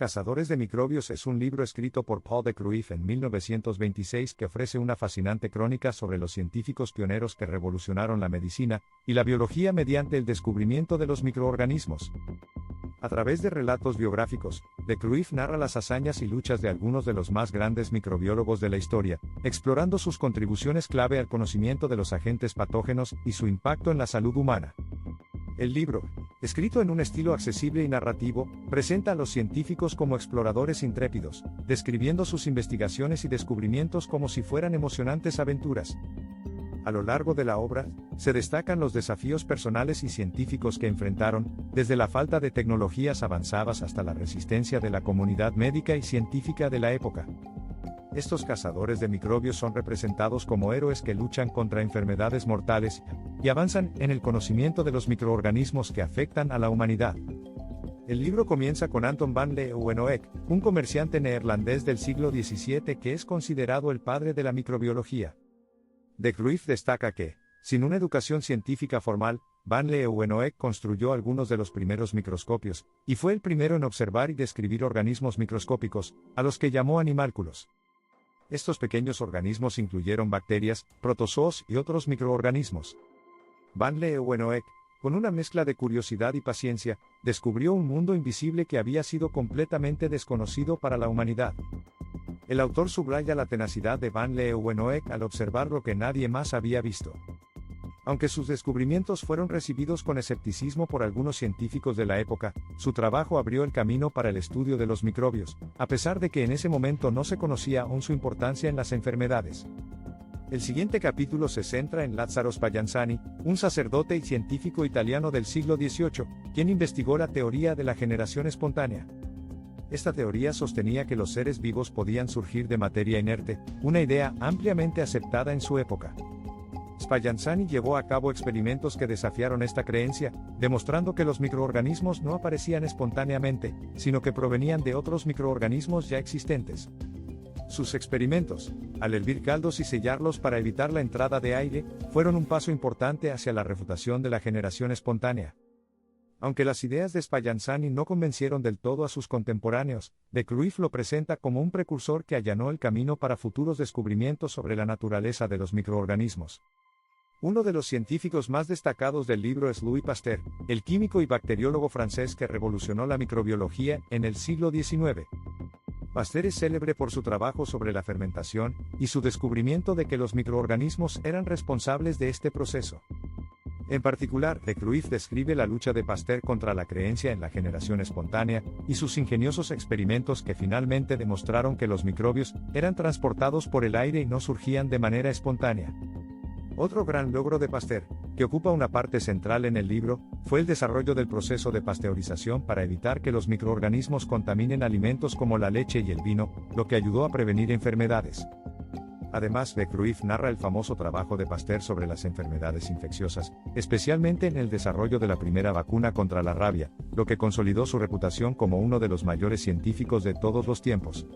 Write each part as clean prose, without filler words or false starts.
Cazadores de microbios es un libro escrito por Paul de Kruif en 1926 que ofrece una fascinante crónica sobre los científicos pioneros que revolucionaron la medicina y la biología mediante el descubrimiento de los microorganismos. A través de relatos biográficos, de Kruif narra las hazañas y luchas de algunos de los más grandes microbiólogos de la historia, explorando sus contribuciones clave al conocimiento de los agentes patógenos y su impacto en la salud humana. El libro, escrito en un estilo accesible y narrativo, presenta a los científicos como exploradores intrépidos, describiendo sus investigaciones y descubrimientos como si fueran emocionantes aventuras. A lo largo de la obra, se destacan los desafíos personales y científicos que enfrentaron, desde la falta de tecnologías avanzadas hasta la resistencia de la comunidad médica y científica de la época. Estos cazadores de microbios son representados como héroes que luchan contra enfermedades mortales y avanzan en el conocimiento de los microorganismos que afectan a la humanidad. El libro comienza con Anton van Leeuwenhoek, un comerciante neerlandés del siglo XVII que es considerado el padre de la microbiología. De Kruif destaca que, sin una educación científica formal, van Leeuwenhoek construyó algunos de los primeros microscopios, y fue el primero en observar y describir organismos microscópicos, a los que llamó animálculos. Estos pequeños organismos incluyeron bacterias, protozoos y otros microorganismos. Van Leeuwenhoek, con una mezcla de curiosidad y paciencia, descubrió un mundo invisible que había sido completamente desconocido para la humanidad. El autor subraya la tenacidad de van Leeuwenhoek al observar lo que nadie más había visto. Aunque sus descubrimientos fueron recibidos con escepticismo por algunos científicos de la época, su trabajo abrió el camino para el estudio de los microbios, a pesar de que en ese momento no se conocía aún su importancia en las enfermedades. El siguiente capítulo se centra en Lazzaro Spallanzani, un sacerdote y científico italiano del siglo XVIII, quien investigó la teoría de la generación espontánea. Esta teoría sostenía que los seres vivos podían surgir de materia inerte, una idea ampliamente aceptada en su época. Spallanzani llevó a cabo experimentos que desafiaron esta creencia, demostrando que los microorganismos no aparecían espontáneamente, sino que provenían de otros microorganismos ya existentes. Sus experimentos, al hervir caldos y sellarlos para evitar la entrada de aire, fueron un paso importante hacia la refutación de la generación espontánea. Aunque las ideas de Spallanzani no convencieron del todo a sus contemporáneos, de Kruif lo presenta como un precursor que allanó el camino para futuros descubrimientos sobre la naturaleza de los microorganismos. Uno de los científicos más destacados del libro es Louis Pasteur, el químico y bacteriólogo francés que revolucionó la microbiología en el siglo XIX. Pasteur es célebre por su trabajo sobre la fermentación y su descubrimiento de que los microorganismos eran responsables de este proceso. En particular, de Kruif describe la lucha de Pasteur contra la creencia en la generación espontánea y sus ingeniosos experimentos que finalmente demostraron que los microbios eran transportados por el aire y no surgían de manera espontánea. Otro gran logro de Pasteur, que ocupa una parte central en el libro, fue el desarrollo del proceso de pasteurización para evitar que los microorganismos contaminen alimentos como la leche y el vino, lo que ayudó a prevenir enfermedades. Además, de Kruif narra el famoso trabajo de Pasteur sobre las enfermedades infecciosas, especialmente en el desarrollo de la primera vacuna contra la rabia, lo que consolidó su reputación como uno de los mayores científicos de todos los tiempos.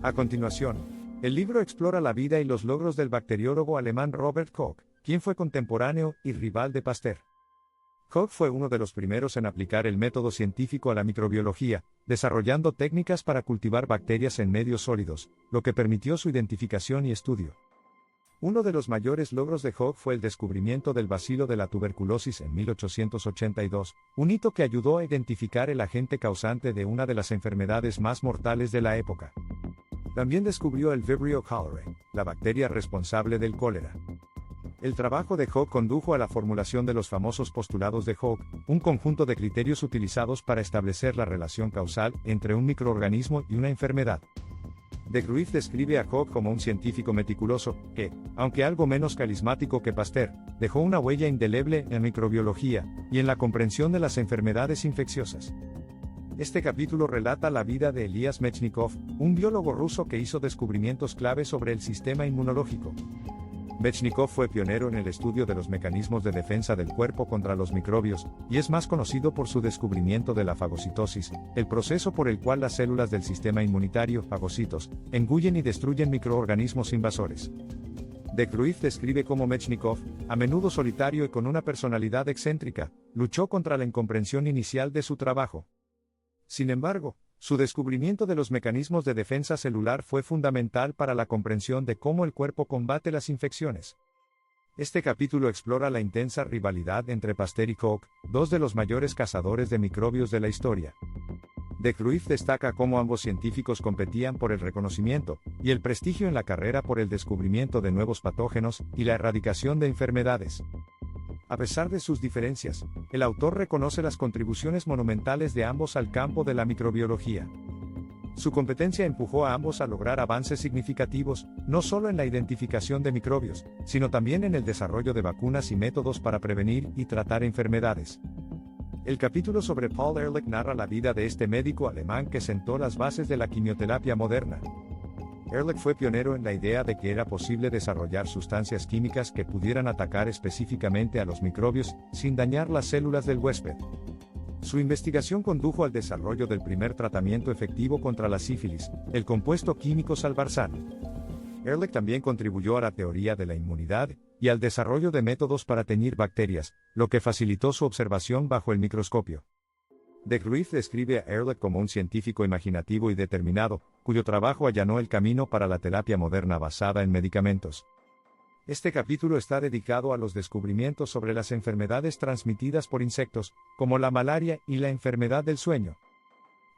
A continuación, el libro explora la vida y los logros del bacteriólogo alemán Robert Koch, quien fue contemporáneo y rival de Pasteur. Koch fue uno de los primeros en aplicar el método científico a la microbiología, desarrollando técnicas para cultivar bacterias en medios sólidos, lo que permitió su identificación y estudio. Uno de los mayores logros de Koch fue el descubrimiento del bacilo de la tuberculosis en 1882, un hito que ayudó a identificar el agente causante de una de las enfermedades más mortales de la época. También descubrió el Vibrio cholerae, la bacteria responsable del cólera. El trabajo de Koch condujo a la formulación de los famosos postulados de Koch, un conjunto de criterios utilizados para establecer la relación causal entre un microorganismo y una enfermedad. De Kruif describe a Koch como un científico meticuloso, que, aunque algo menos carismático que Pasteur, dejó una huella indeleble en la microbiología y en la comprensión de las enfermedades infecciosas. Este capítulo relata la vida de Elias Mechnikov, un biólogo ruso que hizo descubrimientos clave sobre el sistema inmunológico. Mechnikov fue pionero en el estudio de los mecanismos de defensa del cuerpo contra los microbios, y es más conocido por su descubrimiento de la fagocitosis, el proceso por el cual las células del sistema inmunitario, fagocitos, engullen y destruyen microorganismos invasores. De Kruif describe cómo Mechnikov, a menudo solitario y con una personalidad excéntrica, luchó contra la incomprensión inicial de su trabajo. Sin embargo, Su descubrimiento de los mecanismos de defensa celular fue fundamental para la comprensión de cómo el cuerpo combate las infecciones. Este capítulo explora la intensa rivalidad entre Pasteur y Koch, dos de los mayores cazadores de microbios de la historia. De Kruif destaca cómo ambos científicos competían por el reconocimiento y el prestigio en la carrera por el descubrimiento de nuevos patógenos y la erradicación de enfermedades. A pesar de sus diferencias, el autor reconoce las contribuciones monumentales de ambos al campo de la microbiología. Su competencia empujó a ambos a lograr avances significativos, no solo en la identificación de microbios, sino también en el desarrollo de vacunas y métodos para prevenir y tratar enfermedades. El capítulo sobre Paul Ehrlich narra la vida de este médico alemán que sentó las bases de la quimioterapia moderna. Ehrlich fue pionero en la idea de que era posible desarrollar sustancias químicas que pudieran atacar específicamente a los microbios, sin dañar las células del huésped. Su investigación condujo al desarrollo del primer tratamiento efectivo contra la sífilis, el compuesto químico salvarsan. Ehrlich también contribuyó a la teoría de la inmunidad y al desarrollo de métodos para teñir bacterias, lo que facilitó su observación bajo el microscopio. De Kruif describe a Ehrlich como un científico imaginativo y determinado, cuyo trabajo allanó el camino para la terapia moderna basada en medicamentos. Este capítulo está dedicado a los descubrimientos sobre las enfermedades transmitidas por insectos, como la malaria y la enfermedad del sueño.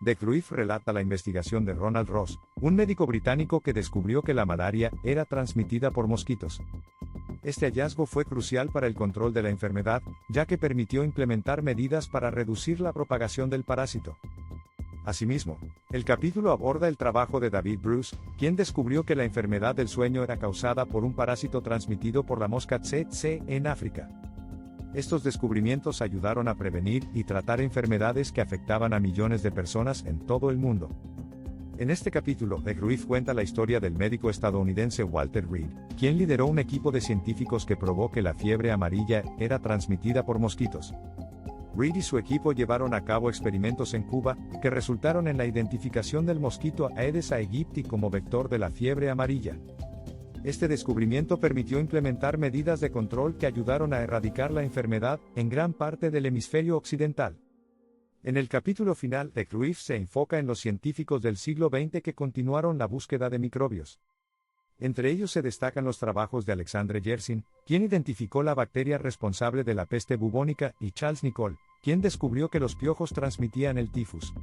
De Kruif relata la investigación de Ronald Ross, un médico británico que descubrió que la malaria era transmitida por mosquitos. Este hallazgo fue crucial para el control de la enfermedad, ya que permitió implementar medidas para reducir la propagación del parásito. Asimismo, el capítulo aborda el trabajo de David Bruce, quien descubrió que la enfermedad del sueño era causada por un parásito transmitido por la mosca tsetse en África. Estos descubrimientos ayudaron a prevenir y tratar enfermedades que afectaban a millones de personas en todo el mundo. En este capítulo, de Kruif cuenta la historia del médico estadounidense Walter Reed, quien lideró un equipo de científicos que probó que la fiebre amarilla era transmitida por mosquitos. Reed y su equipo llevaron a cabo experimentos en Cuba, que resultaron en la identificación del mosquito Aedes aegypti como vector de la fiebre amarilla. Este descubrimiento permitió implementar medidas de control que ayudaron a erradicar la enfermedad en gran parte del hemisferio occidental. En el capítulo final, de Kruif se enfoca en los científicos del siglo XX que continuaron la búsqueda de microbios. Entre ellos se destacan los trabajos de Alexandre Yersin, quien identificó la bacteria responsable de la peste bubónica, y Charles Nicoll, quien descubrió que los piojos transmitían el tifus.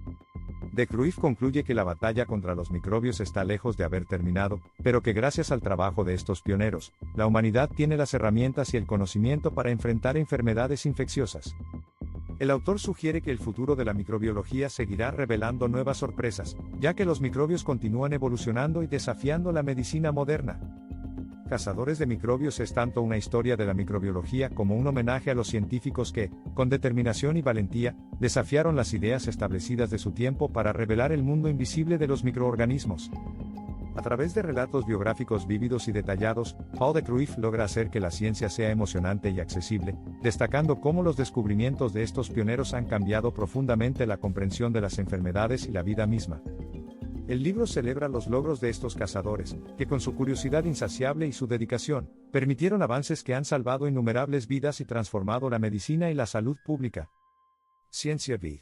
De Kruif concluye que la batalla contra los microbios está lejos de haber terminado, pero que gracias al trabajo de estos pioneros, la humanidad tiene las herramientas y el conocimiento para enfrentar enfermedades infecciosas. El autor sugiere que el futuro de la microbiología seguirá revelando nuevas sorpresas, ya que los microbios continúan evolucionando y desafiando la medicina moderna. Cazadores de microbios es tanto una historia de la microbiología como un homenaje a los científicos que, con determinación y valentía, desafiaron las ideas establecidas de su tiempo para revelar el mundo invisible de los microorganismos. A través de relatos biográficos vívidos y detallados, Paul de Kruif logra hacer que la ciencia sea emocionante y accesible, destacando cómo los descubrimientos de estos pioneros han cambiado profundamente la comprensión de las enfermedades y la vida misma. El libro celebra los logros de estos cazadores, que con su curiosidad insaciable y su dedicación, permitieron avances que han salvado innumerables vidas y transformado la medicina y la salud pública. Ciencia Vid.